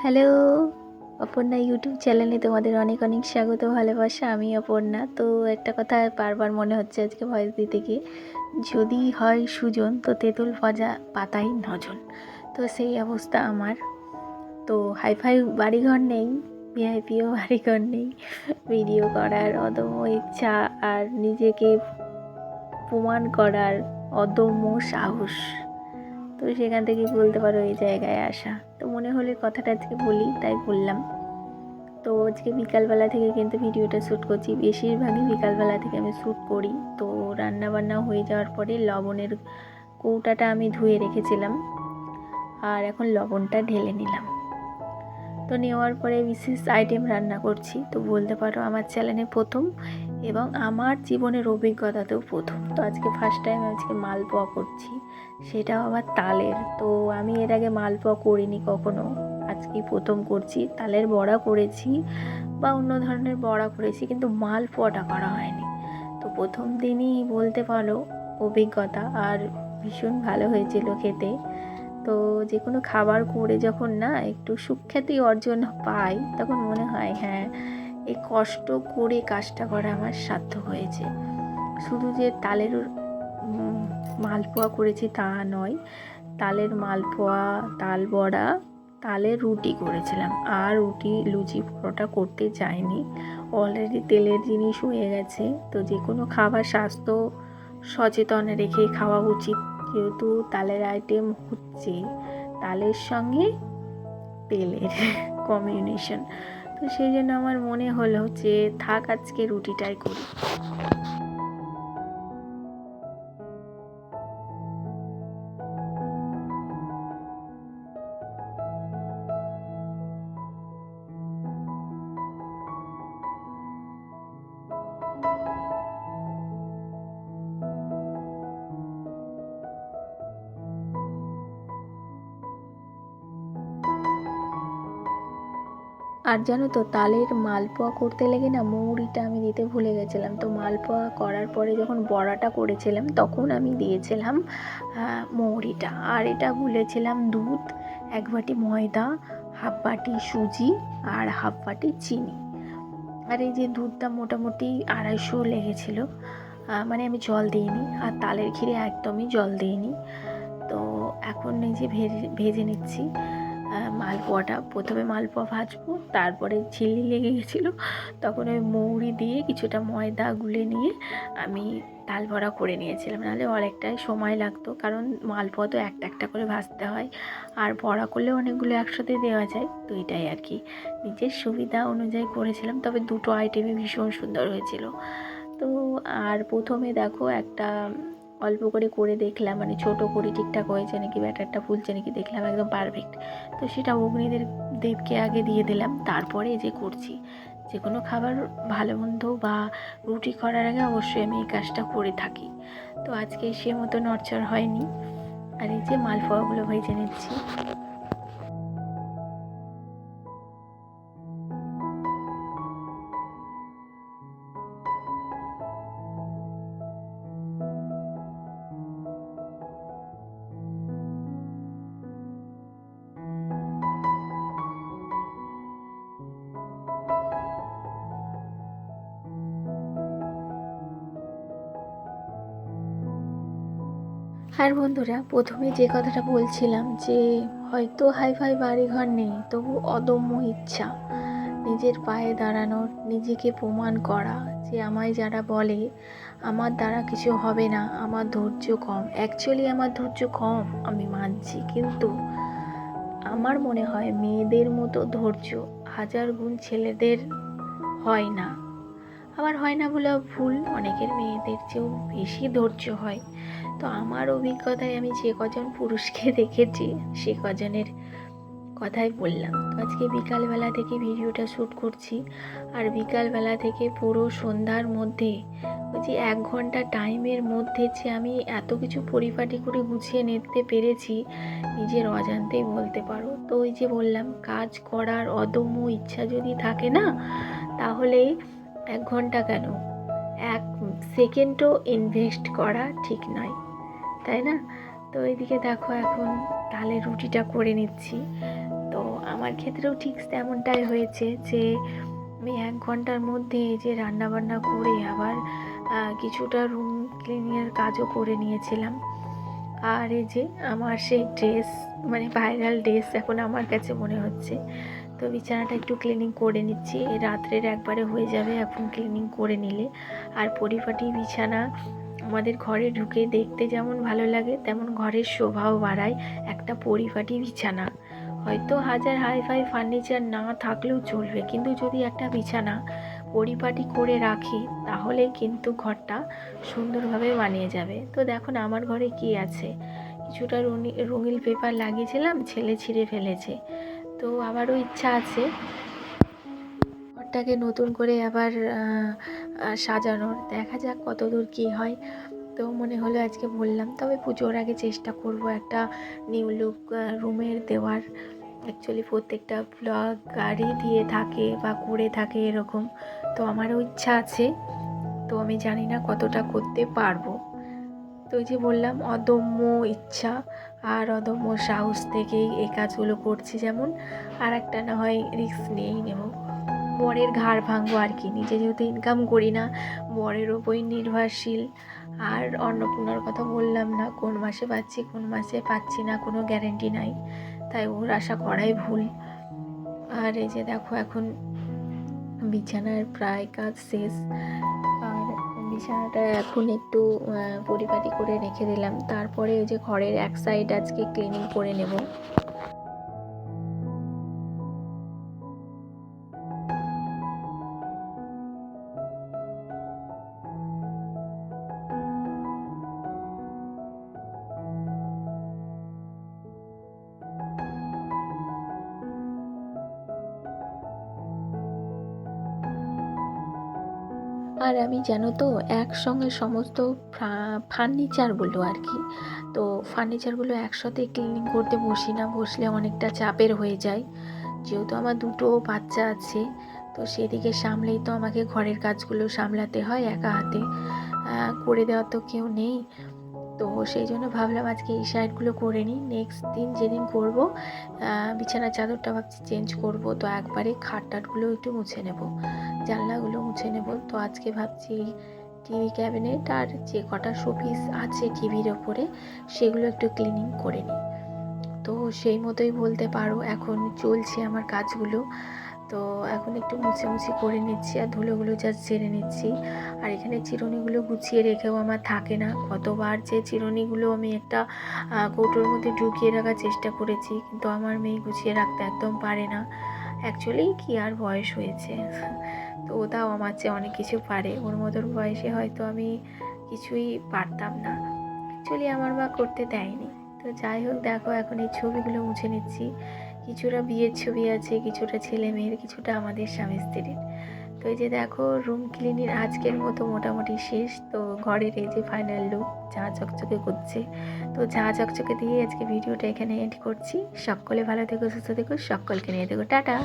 Hello, Aparna YouTube চ্যানেলে তোমাদের অনেক অনেক স্বাগত, ভালোবাসা। আমি অপর্ণা। তো একটা কথা বারবার মনে হচ্ছে আজকে ভয়েস দিতে গিয়ে, যদি হয় সুজন তো তেঁতুল ভাজা পাতাই নজন। তো সেই অবস্থা আমার। তো হাইফাই বাড়িঘর নেই, ভিআইপিও বাড়িঘর নেই, ভিডিও করার অদম্য ইচ্ছা আর নিজেকে প্রমাণ করার অদম্য সাহস। তো সেখান থেকে বলতে পারো এই জায়গায় আসা। তো মনে হলে কথাটা আজকে বলি, তাই বললাম। তো আজকে বিকালবেলা থেকে কিন্তু ভিডিওটা শ্যুট করছি, বেশিরভাগই বিকালবেলা থেকে আমি শ্যুট করি। তো রান্না বান্না হয়ে যাওয়ার পরে লবণের কৌটাটা আমি ধুয়ে রেখেছিলাম, আর এখন লবণটা ঢেলে নিলাম। তো নেওয়ার পরে বিশেষ আইটেম রান্না করছি। তো বলতে পারো আমার চ্যানেলে প্রথম এবং আমার জীবনের অভিজ্ঞতাতেও প্রথম। তো আজকে ফার্স্ট টাইম আজকে মালপোয়া করছি, সেটাও আবার তালের। তো আমি এর আগে মালপোয়া করিনি কখনো, আজকেই প্রথম করছি। তালের বড়া করেছি বা অন্য ধরনের বড়া করেছি, কিন্তু মালপোয়াটা করা হয়নি। তো প্রথম দিনই বলতে পারো অভিজ্ঞতা, আর ভীষণ ভালো হয়েছিল খেতে। তো যে কোনো খাবার করে যখন না একটু সুখ্যাতি অর্জন পাই, তখন মনে হয় হ্যাঁ, এই কষ্ট করে কাজটা করা আমার সার্থক হয়েছে। শুধু যে তালের মালপোয়া করেছি তা নয়, তালের মালপোয়া, তাল বড়া, তালের রুটি করেছিলাম। আর রুটি, লুচি, পরোটা করতে যাইনি, অলরেডি তেলের জিনিস হয়ে গেছে। তো যে কোনো খাবার স্বাস্থ্য সচেতন রেখে খাওয়া উচিত, যেহেতু তালের আইটেম হচ্ছে, তালের সঙ্গে তেলের কম্বিনেশন। তো সেই জন্য আমার মনে হলো যে থাক, আজকে রুটিটাই করি। আর জানো তো, তালের মালপোয়া করতে লেগে না মৌরিটা আমি দিতে ভুলে গেছিলাম। তো মালপোয়া করার পরে যখন বড়াটা করেছিলাম তখন আমি দিয়েছিলাম মৌরিটা। আর এটা গুলেছিলাম দুধ, 1 বাটি ময়দা, হাফ বাটি সুজি আর হাফ বাটি চিনি। আর এই যে দুধটা মোটামুটি 250 লেগেছিলো, মানে আমি জল দিইনি। আর তালের ক্ষীরে একদমই জল দিইনি। তো এখন এই যে ভেজে নিচ্ছি মালপোয়াটা। প্রথমে মালপোয়া ভাজবো, তারপরে ঝিল্লি লেগে গেছিলো, তখন ওই মৌরি দিয়ে কিছুটা ময়দা গুলে নিয়ে আমি তাল বড়া করে নিয়েছিলাম। নাহলে অনেকটাই সময় লাগতো, কারণ মালপোয়া তো একটা একটা করে ভাজতে হয়, আর বড়া করলে অনেকগুলো একসাথে দেওয়া যায়। তো এটাই আর কি, নিজের সুবিধা অনুযায়ী করেছিলাম। তবে দুটো আইটেমই ভীষণ সুন্দর হয়েছিল। তো আর প্রথমে দেখো একটা অল্প করে দেখলাম, মানে ছোটো করে ঠিকঠাক হয়েছে নাকি, ব্যাটারটা ফুলছে নাকি দেখলাম, একদম পারফেক্ট। তো সেটা দেবকে আগে দিয়ে দিলাম, তারপরে যে করছি। যে কোনো খাবার ভালো মন্দ বা রুটি করার আগে অবশ্যই আমি এই কাজটা করে থাকি। তো আজকে সে মতো নড়চড় হয়নি। আর এই যে মালপোয়াগুলো ভেজে নিচ্ছি। আর বন্ধুরা, প্রথমে যে কথাটা বলছিলাম যে হয়তো হাইফাই বাড়িঘর নেই, তবু অদম্য ইচ্ছা নিজের পায়ে দাঁড়ানোর, নিজেকে প্রমাণ করা যে আমায় যারা বলে আমার দ্বারা কিছু হবে না, আমার ধৈর্য কম। অ্যাকচুয়ালি আমার ধৈর্য কম, আমি মানছি, কিন্তু আমার মনে হয় মেয়েদের মতো ধৈর্য 1000 গুণ ছেলেদের হয় না। আবার হয় না বলে ভুল, অনেকের মেয়েদের চেয়েও বেশি ধৈর্য হয়। তো আমার অভিজ্ঞতায় আমি যে কজন পুরুষকে দেখেছি সে কজনের কথাই বললাম। তো আজকে বিকালবেলা থেকে ভিডিওটা শ্যুট করছি, আর বিকালবেলা থেকে পুরো সন্ধ্যার মধ্যে ওই যে 1 ঘন্টা টাইমের মধ্যে যে আমি এত কিছু পরিপাটি করে গুছিয়ে নিতে পেরেছি, নিজের অজান্তেই বলতে পারো। তো ওই যে বললাম, কাজ করার অদম্য ইচ্ছা যদি থাকে না, তাহলে 1 ঘন্টা কেন, 1 সেকেন্ডও ইনভেস্ট করা ঠিক নয়, তাই না? তো এইদিকে দেখো এখন তালের রুটিটা করে নিচ্ছি। তো আমার ক্ষেত্রেও ঠিক তেমনটাই হয়েছে যে আমি 1 ঘন্টার মধ্যে যে রান্নাবান্না করে আবার কিছুটা রুম ক্লিনিংয়ের কাজও করে নিয়েছিলাম। আর এই যে আমার সেই ড্রেস, মানে ভাইরাল ড্রেস এখন আমার কাছে মনে হচ্ছে। তো বিছানাটা একটু ক্লিনিং করে নিচ্ছি, রাত্রের একবারে হয়ে যাবে এখন ক্লিনিং করে নিলে। আর পরিপাটি বিছানা আমাদের ঘরে ঢুকে দেখতে যেমন ভালো লাগে, তেমন ঘরের শোভাও বাড়ায় একটা পরিপাটি বিছানা। হয়তো হাজার হাইফাই ফার্নিচার না থাকলেও চলবে, কিন্তু যদি একটা বিছানা পরিপাটি করে রাখি তাহলে কিন্তু ঘরটা সুন্দরভাবে বানিয়ে যাবে। তো দেখুন আমার ঘরে কি আছে, কিছুটা রঙিন পেপার লাগিয়েছিলাম, ছেলে ছিঁড়ে ফেলেছে। তো আবারও ইচ্ছা আছে ঘরটাকে নতুন করে আবার সাজানোর, দেখা যাক কতদূর কী হয়। তো মনে হলো আজকে বললাম, তবে পুজোর আগে চেষ্টা করব একটা নিউ লুক রুমের দেওয়ার। অ্যাকচুয়ালি প্রত্যেকটা ব্লগারই দিয়ে থাকে বা করে থাকে এরকম, তো আমারও ইচ্ছা আছে। তো আমি জানি না কতটা করতে পারবো। তো ওই যে বললাম, অদম্য ইচ্ছা আর অদম্য সাহস থেকেই এই কাজগুলো করছি। যেমন আর একটা না হয় রিস্ক নিয়েই নেব, বরের ঘাড় ভাঙবো আর কি। নিজে যেহেতু ইনকাম করি না, বরের ওপরই নির্ভরশীল। আর অন্নপূর্ণার কথা বললাম না, কোন মাসে পাচ্ছি কোন মাসে পাচ্ছি না কোনো গ্যারেন্টি নাই, তাই ওর আশা করাই ভুল। আর এই যে দেখো এখন বিছানার প্রায় কাজ শেষ, আর বিছানাটা এখন একটু পরিপাটি করে রেখে দিলাম। তারপরে ওই যে ঘরের এক সাইড আজকে ক্লিনিং করে নেব। আর আমি জানো তো একসঙ্গে সমস্ত ফার্নিচারগুলো আর কি, তো ফার্নিচারগুলো একসাথে ক্লিনিং করতে বসি না, বসলে অনেকটা চাপের হয়ে যায়। যেহেতু আমার দুটো বাচ্চা আছে, তো সেদিকে সামলেই তো আমাকে ঘরের কাজগুলো সামলাতে হয় একা হাতে, করে দেওয়ার তো কেউ নেই। তো সেই জন্য ভাবলাম আজকে এই সাইডগুলো করে নিই, নেক্সট দিন যেদিন করব বিছানার চাদরটা ভাবছি চেঞ্জ করব, তো একবারে খাট টাটগুলো একটু মুছে নেব, জানলাগুলো মুছে নেব। তো আজকে ভাবছি টিভি ক্যাবিনেট আর যে কটা শোপিস আছে টিভির ওপরে সেগুলো একটু ক্লিনিং করে নিই। তো সেই মতোই বলতে পারো এখন চলছে আমার কাজগুলো। তো এখন একটু মুছামুছি করে নিচ্ছি আর ধুলোগুলো জাস্ট ঝেড়ে নিচ্ছি। আর এখানে চিরুনিগুলো গুছিয়ে রেখেও আমার থাকে না, কতবার যে চিরুনিগুলো আমি একটা কৌটোর মধ্যে ঢুকিয়ে রাখার চেষ্টা করেছি, কিন্তু আমার মেয়ে গুছিয়ে রাখতে একদম পারে না। অ্যাকচুয়ালি কি আর বয়স হয়েছে, তো ওটাও আমার চেয়ে অনেক কিছু পারে, ওর মতন বয়সে হয়তো আমি কিছুই পারতাম না, অ্যাকচুয়ালি আমার মা করতে দেয়নি। তো যাই হোক, দেখো এখন এই ছবিগুলো মুছে নিচ্ছি, কিছুটা বিয়ের ছবি আছে, কিছুটা ছেলে মেয়ের, কিছুটা আমাদের স্বামী স্ত্রীর। তো এই যে দেখো রুম ক্লিনিং আজকের মতো মোটামুটি শেষ। তো ঘরের এই যে ফাইনাল লুক, ঝাঁ চকচকে করছে। তো ঝাঁ চকচকে দিয়ে আজকে ভিডিওটা এখানে এন্ড করছি। সকলে ভালো থেকো, সুস্থ থেকো, সকলকে নিয়ে থেকো, টাটা।